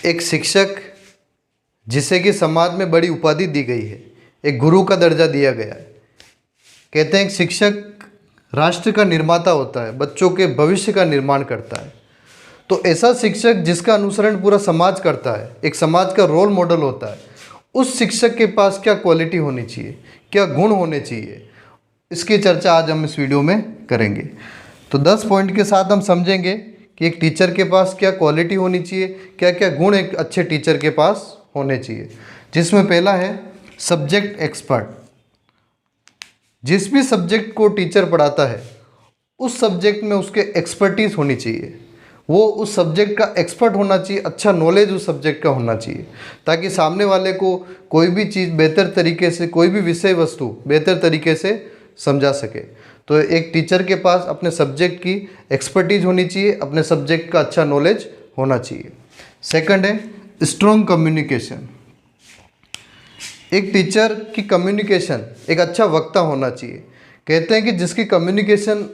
एक शिक्षक जिसे कि समाज में बड़ी उपाधि दी गई है, एक गुरु का दर्जा दिया गया है। कहते हैं एक शिक्षक राष्ट्र का निर्माता होता है, बच्चों के भविष्य का निर्माण करता है। तो ऐसा शिक्षक जिसका अनुसरण पूरा समाज करता है, एक समाज का रोल मॉडल होता है, उस शिक्षक के पास क्या क्वालिटी होनी चाहिए, क्या गुण होने चाहिए, इसकी चर्चा आज हम इस वीडियो में करेंगे। तो 10 पॉइंट के साथ हम समझेंगे कि एक टीचर के पास क्या क्वालिटी होनी चाहिए, क्या क्या गुण एक अच्छे टीचर के पास होने चाहिए। जिसमें पहला है सब्जेक्ट एक्सपर्ट। जिस भी सब्जेक्ट को टीचर पढ़ाता है उस सब्जेक्ट में उसके एक्सपर्टीज़ होनी चाहिए, वो उस सब्जेक्ट का एक्सपर्ट होना चाहिए, अच्छा नॉलेज उस सब्जेक्ट का होना चाहिए, ताकि सामने वाले को कोई भी चीज़ बेहतर तरीके से, कोई भी विषय वस्तु बेहतर तरीके से समझा सके। तो एक टीचर के पास अपने सब्जेक्ट की एक्सपर्टीज होनी चाहिए, अपने सब्जेक्ट का अच्छा नॉलेज होना चाहिए। सेकंड है स्ट्रॉन्ग कम्युनिकेशन। एक टीचर की कम्युनिकेशन, एक अच्छा वक्ता होना चाहिए। कहते हैं कि जिसकी कम्युनिकेशन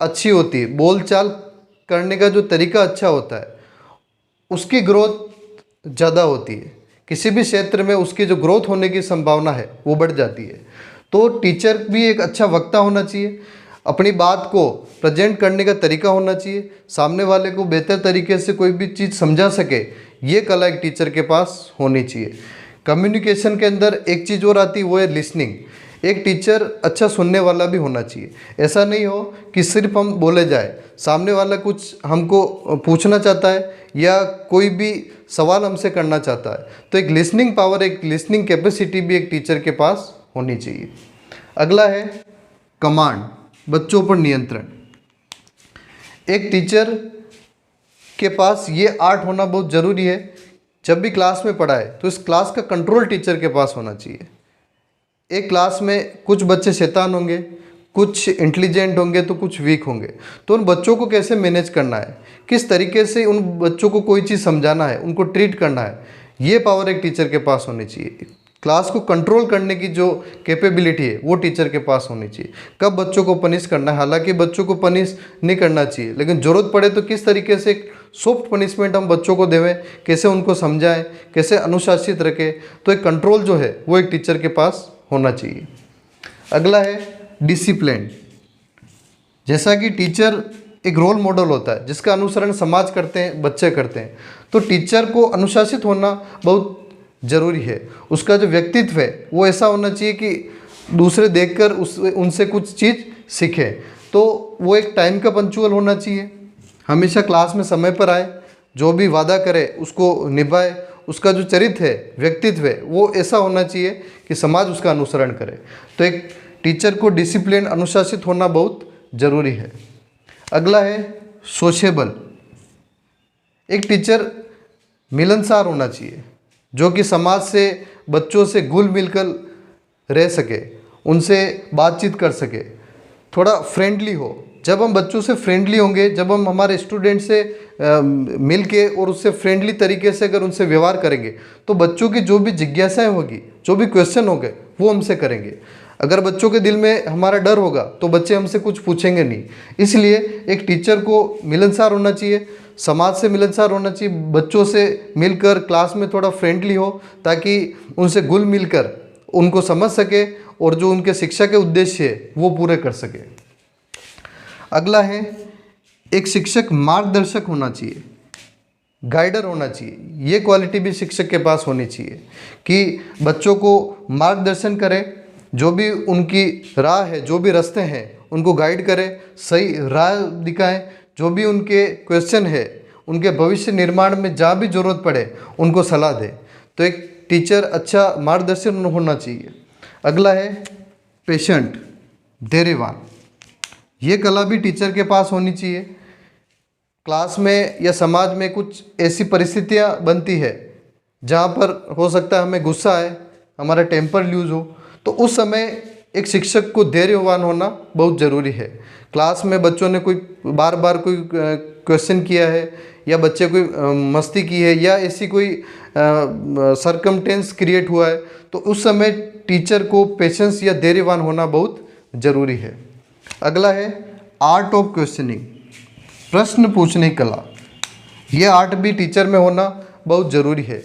अच्छी होती है, बोलचाल करने का जो तरीका अच्छा होता है, उसकी ग्रोथ ज़्यादा होती है। किसी भी क्षेत्र में उसकी जो ग्रोथ होने की संभावना है वो बढ़ जाती है। तो टीचर भी एक अच्छा वक्ता होना चाहिए, अपनी बात को प्रेजेंट करने का तरीका होना चाहिए, सामने वाले को बेहतर तरीके से कोई भी चीज़ समझा सके, ये कला एक टीचर के पास होनी चाहिए। कम्युनिकेशन के अंदर एक चीज़ और आती है, वो है लिसनिंग। एक टीचर अच्छा सुनने वाला भी होना चाहिए। ऐसा नहीं हो कि सिर्फ हम बोले जाए, सामने वाला कुछ हमको पूछना चाहता है या कोई भी सवाल हमसे करना चाहता है, तो एक लिसनिंग पावर, एक लिसनिंग कैपेसिटी भी एक टीचर के पास होनी चाहिए। अगला है कमांड, बच्चों पर नियंत्रण। एक टीचर के पास ये आर्ट होना बहुत ज़रूरी है। जब भी क्लास में पढ़ाए तो इस क्लास का कंट्रोल टीचर के पास होना चाहिए। एक क्लास में कुछ बच्चे शैतान होंगे, कुछ इंटेलिजेंट होंगे, तो कुछ वीक होंगे। तो उन बच्चों को कैसे मैनेज करना है, किस तरीके से उन बच्चों को कोई चीज़ समझाना है, उनको ट्रीट करना है, ये पावर एक टीचर के पास होनी चाहिए। क्लास को कंट्रोल करने की जो कैपेबिलिटी है वो टीचर के पास होनी चाहिए। कब बच्चों को पनिश करना है, हालांकि बच्चों को पनिश नहीं करना चाहिए, लेकिन ज़रूरत पड़े तो किस तरीके से एक सॉफ्ट पनिशमेंट हम बच्चों को देवें, कैसे उनको समझाएं, कैसे अनुशासित रखें, तो एक कंट्रोल जो है वो एक टीचर के पास होना चाहिए। अगला है डिसिप्लिन। जैसा कि टीचर एक रोल मॉडल होता है जिसका अनुसरण समाज करते हैं, बच्चे करते हैं, तो टीचर को अनुशासित होना बहुत ज़रूरी है। उसका जो व्यक्तित्व है वो ऐसा होना चाहिए कि दूसरे देखकर उनसे कुछ चीज़ सीखे। तो वो एक टाइम का पंक्चुअल होना चाहिए, हमेशा क्लास में समय पर आए, जो भी वादा करे उसको निभाए। उसका जो चरित्र है, व्यक्तित्व है, वो ऐसा होना चाहिए कि समाज उसका अनुसरण करे। तो एक टीचर को डिसिप्लिन, अनुशासित होना बहुत ज़रूरी है। अगला है सोशेबल। एक टीचर मिलनसार होना चाहिए, जो कि समाज से, बच्चों से घुल मिलकर रह सके, उनसे बातचीत कर सके, थोड़ा फ्रेंडली हो। जब हम बच्चों से फ्रेंडली होंगे, जब हम हमारे स्टूडेंट से मिल के और उससे फ्रेंडली तरीके से अगर उनसे व्यवहार करेंगे, तो बच्चों की जो भी जिज्ञासाएं होगी, जो भी क्वेश्चन होंगे, वो हमसे करेंगे। अगर बच्चों के दिल में हमारा डर होगा तो बच्चे हमसे कुछ पूछेंगे नहीं। इसलिए एक टीचर को मिलनसार होना चाहिए, समाज से मिलनसार होना चाहिए, बच्चों से मिलकर क्लास में थोड़ा फ्रेंडली हो, ताकि उनसे घुल मिलकर उनको समझ सके और जो उनके शिक्षा के उद्देश्य है वो पूरे कर सके। अगला है एक शिक्षक मार्गदर्शक होना चाहिए, गाइडर होना चाहिए। ये क्वालिटी भी शिक्षक के पास होनी चाहिए कि बच्चों को मार्गदर्शन करे, जो भी उनकी राह है, जो भी रास्ते हैं, उनको गाइड करे, सही राह दिखाएं। जो भी उनके क्वेश्चन है, उनके भविष्य निर्माण में जहाँ भी ज़रूरत पड़े उनको सलाह दे। तो एक टीचर अच्छा मार्गदर्शन होना चाहिए। अगला है पेशेंट, धैर्यवान। ये कला भी टीचर के पास होनी चाहिए। क्लास में या समाज में कुछ ऐसी परिस्थितियाँ बनती है जहाँ पर हो सकता है हमें गुस्सा आए, हमारा टेम्पर लूज हो, तो उस समय एक शिक्षक को धैर्यवान होना बहुत ज़रूरी है। क्लास में बच्चों ने कोई बार बार कोई क्वेश्चन किया है, या बच्चे कोई मस्ती की है, या ऐसी कोई सरकमटेंस क्रिएट हुआ है, तो उस समय टीचर को पेशेंस या धैर्यवान होना बहुत ज़रूरी है। अगला है आर्ट ऑफ क्वेश्चनिंग, प्रश्न पूछने की कला। ये आर्ट भी टीचर में होना बहुत ज़रूरी है।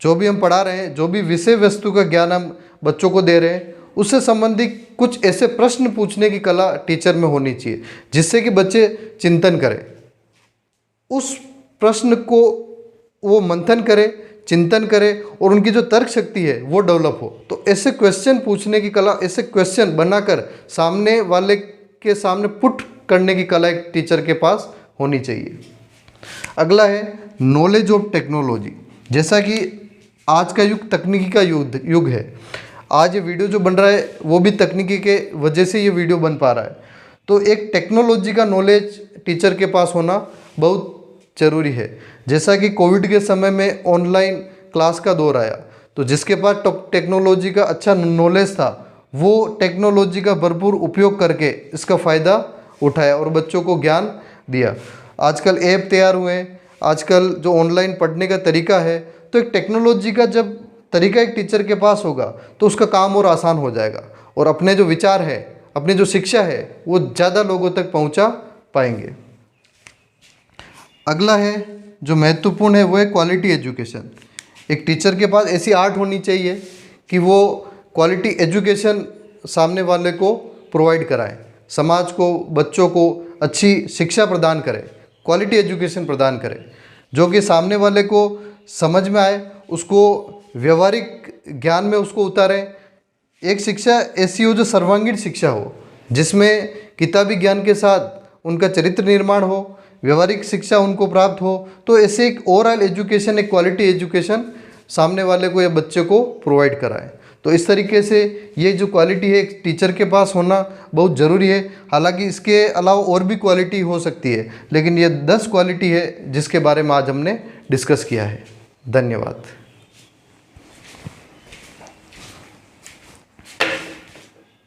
जो भी हम पढ़ा रहे हैं, जो भी विषय वस्तु का ज्ञान हम बच्चों को दे रहे हैं, उससे संबंधित कुछ ऐसे प्रश्न पूछने की कला टीचर में होनी चाहिए जिससे कि बच्चे चिंतन करें, उस प्रश्न को वो मंथन करे, चिंतन करे और उनकी जो तर्क शक्ति है वो डेवलप हो। तो ऐसे क्वेश्चन पूछने की कला, ऐसे क्वेश्चन बनाकर सामने वाले के सामने पुट करने की कला एक टीचर के पास होनी चाहिए। अगला है नॉलेज ऑफ टेक्नोलॉजी। जैसा कि आज का युग तकनीकी का युग है, आज ये वीडियो जो बन रहा है वो भी तकनीकी के वजह से ये वीडियो बन पा रहा है। तो एक टेक्नोलॉजी का नॉलेज टीचर के पास होना बहुत ज़रूरी है। जैसा कि कोविड के समय में ऑनलाइन क्लास का दौर आया, तो जिसके पास टेक्नोलॉजी का अच्छा नॉलेज था वो टेक्नोलॉजी का भरपूर उपयोग करके इसका फ़ायदा उठाया और बच्चों को ज्ञान दिया। आजकल ऐप तैयार हुए हैं, आजकल जो ऑनलाइन पढ़ने का तरीका है, तो एक टेक्नोलॉजी का जब तरीका एक टीचर के पास होगा तो उसका काम और आसान हो जाएगा और अपने जो विचार है, अपनी जो शिक्षा है वो ज़्यादा लोगों तक पहुंचा पाएंगे। अगला है जो महत्वपूर्ण है वो है क्वालिटी एजुकेशन। एक टीचर के पास ऐसी आर्ट होनी चाहिए कि वो क्वालिटी एजुकेशन सामने वाले को प्रोवाइड कराए, समाज को, बच्चों को अच्छी शिक्षा प्रदान करे, क्वालिटी एजुकेशन प्रदान करे जो कि सामने वाले को समझ में आए, उसको व्यवहारिक ज्ञान में उसको उतारे। एक शिक्षा ऐसी हो जो सर्वांगीण शिक्षा हो, जिसमें किताबी ज्ञान के साथ उनका चरित्र निर्माण हो, व्यवहारिक शिक्षा उनको प्राप्त हो। तो ऐसे एक ओवरऑल एजुकेशन, एक क्वालिटी एजुकेशन सामने वाले को या बच्चे को प्रोवाइड कराए। तो इस तरीके से ये जो क्वालिटी है एक टीचर के पास होना बहुत ज़रूरी है। हालांकि इसके अलावा और भी क्वालिटी हो सकती है, लेकिन ये 10 क्वालिटी है जिसके बारे में आज हमने डिस्कस किया है। धन्यवाद।